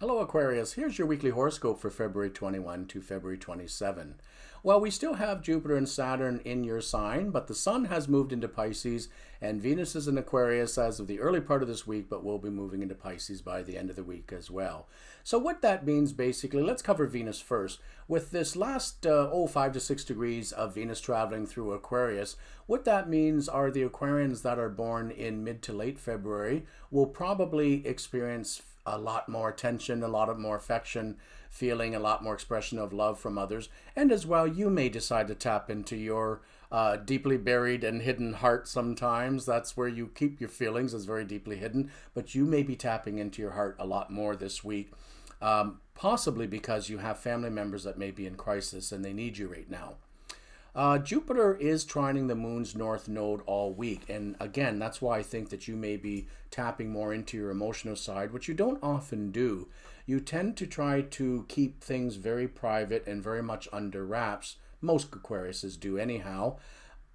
Hello Aquarius, here's your weekly horoscope for February 21 to February 27. Well, we still have Jupiter and Saturn in your sign, but the Sun has moved into Pisces and Venus is in Aquarius as of the early part of this week, but will be moving into Pisces by the end of the week as well. So what that means basically, let's cover Venus first. With this last 5 to 6 degrees of Venus traveling through Aquarius, what that means are the Aquarians that are born in mid to late February will probably experience a lot more attention, a lot of more affection, feeling a lot more expression of love from others. And as well, you may decide to tap into your deeply buried and hidden heart sometimes. That's where you keep your feelings, is very deeply hidden. But you may be tapping into your heart a lot more this week, possibly because you have family members that may be in crisis and they need you right now. Jupiter is trining the moon's north node all week. And again, that's why I think that you may be tapping more into your emotional side, which you don't often do. You tend to try to keep things very private and very much under wraps. Most Aquariuses do anyhow.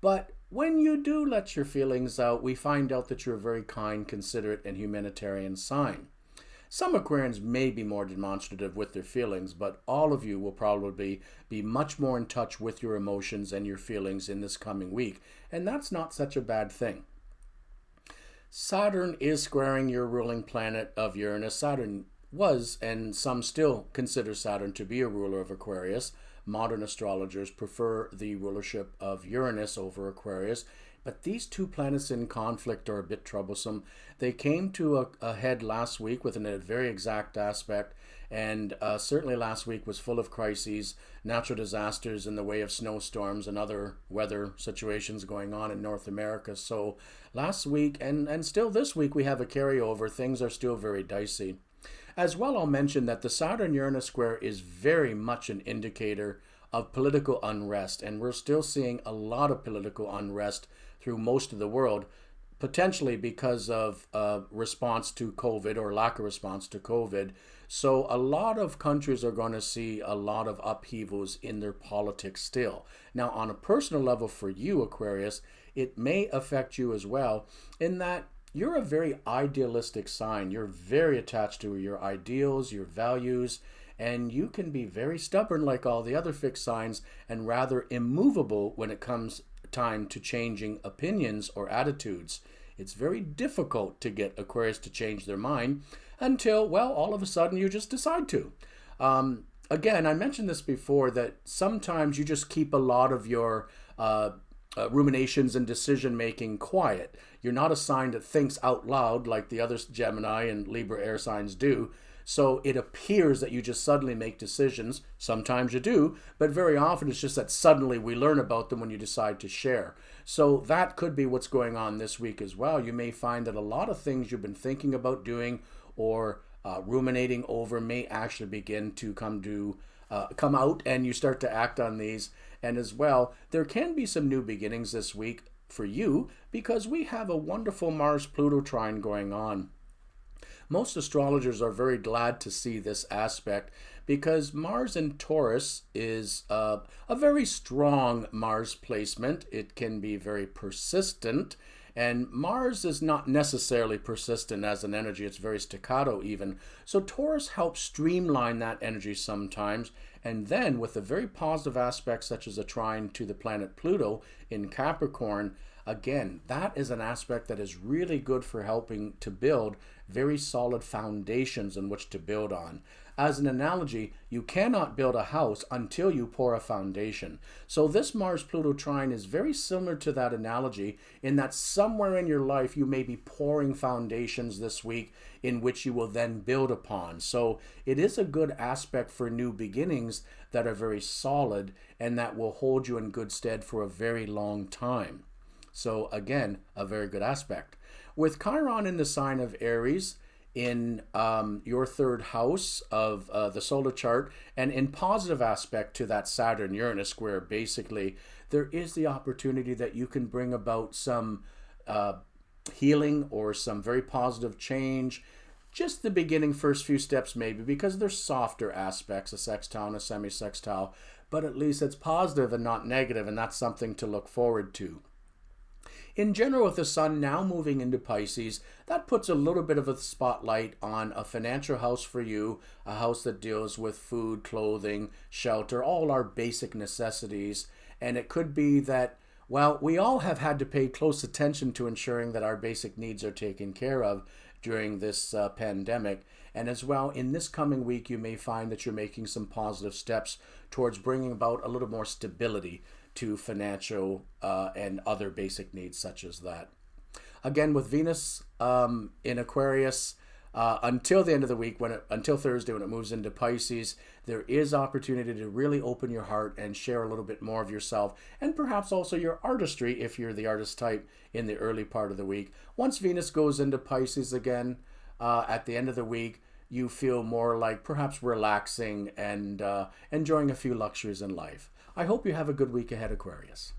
But when you do let your feelings out, we find out that you're a very kind, considerate, and humanitarian sign. Some Aquarians may be more demonstrative with their feelings, but all of you will probably be much more in touch with your emotions and your feelings in this coming week, and that's not such a bad thing. Saturn is squaring your ruling planet of Uranus. Saturn was, and some still consider Saturn to be a ruler of Aquarius. Modern astrologers prefer the rulership of Uranus over Aquarius. But these two planets in conflict are a bit troublesome. They came to a head last week with a very exact aspect, and certainly last week was full of crises, natural disasters in the way of snowstorms and other weather situations going on in North America. So last week and still this week we have a carryover. Things are still very dicey. As well, I'll mention that the Saturn-Uranus square is very much an indicator of political unrest, and we're still seeing a lot of political unrest through most of the world, potentially because of response to COVID or lack of response to COVID. So a lot of countries are going to see a lot of upheavals in their politics still. Now, on a personal level for you, Aquarius, it may affect you as well in that you're a very idealistic sign. You're very attached to your ideals, your values, and you can be very stubborn like all the other fixed signs and rather immovable when it comes time to changing opinions or attitudes. It's very difficult to get Aquarius to change their mind until, well, all of a sudden you just decide to. Again, I mentioned this before, that sometimes you just keep a lot of your ruminations and decision making quiet. You're not a sign that thinks out loud like the other Gemini and Libra air signs do. So it appears that you just suddenly make decisions. Sometimes you do, but very often it's just that suddenly we learn about them when you decide to share. So that could be what's going on this week as well. You may find that a lot of things you've been thinking about doing or ruminating over may actually begin to come out, and you start to act on these. And as well, there can be some new beginnings this week for you because we have a wonderful Mars-Pluto trine going on. Most astrologers are very glad to see this aspect because Mars in Taurus is a very strong Mars placement. It can be very persistent, and Mars is not necessarily persistent as an energy. It's very staccato even. So Taurus helps streamline that energy sometimes, and then with a very positive aspect such as a trine to the planet Pluto in Capricorn, again, that is an aspect that is really good for helping to build very solid foundations on which to build on. As an analogy, you cannot build a house until you pour a foundation. So this Mars-Pluto trine is very similar to that analogy in that somewhere in your life you may be pouring foundations this week in which you will then build upon. So it is a good aspect for new beginnings that are very solid and that will hold you in good stead for a very long time. So again, a very good aspect. With Chiron in the sign of Aries, in your third house of the solar chart, and in positive aspect to that Saturn-Uranus square, basically, there is the opportunity that you can bring about some healing or some very positive change. Just the beginning, first few steps maybe, because there's softer aspects, a sextile and a semi-sextile, but at least it's positive and not negative, and that's something to look forward to. In general, with the sun now moving into Pisces, that puts a little bit of a spotlight on a financial house for you, a house that deals with food, clothing, shelter, all our basic necessities. And it could be that, well, we all have had to pay close attention to ensuring that our basic needs are taken care of during this pandemic. And as well, in this coming week, you may find that you're making some positive steps towards bringing about a little more stability to financial and other basic needs such as that. Again, with Venus in Aquarius, until the end of the week, until Thursday when it moves into Pisces, there is opportunity to really open your heart and share a little bit more of yourself, and perhaps also your artistry if you're the artist type in the early part of the week. Once Venus goes into Pisces again at the end of the week, you feel more like perhaps relaxing and enjoying a few luxuries in life. I hope you have a good week ahead, Aquarius.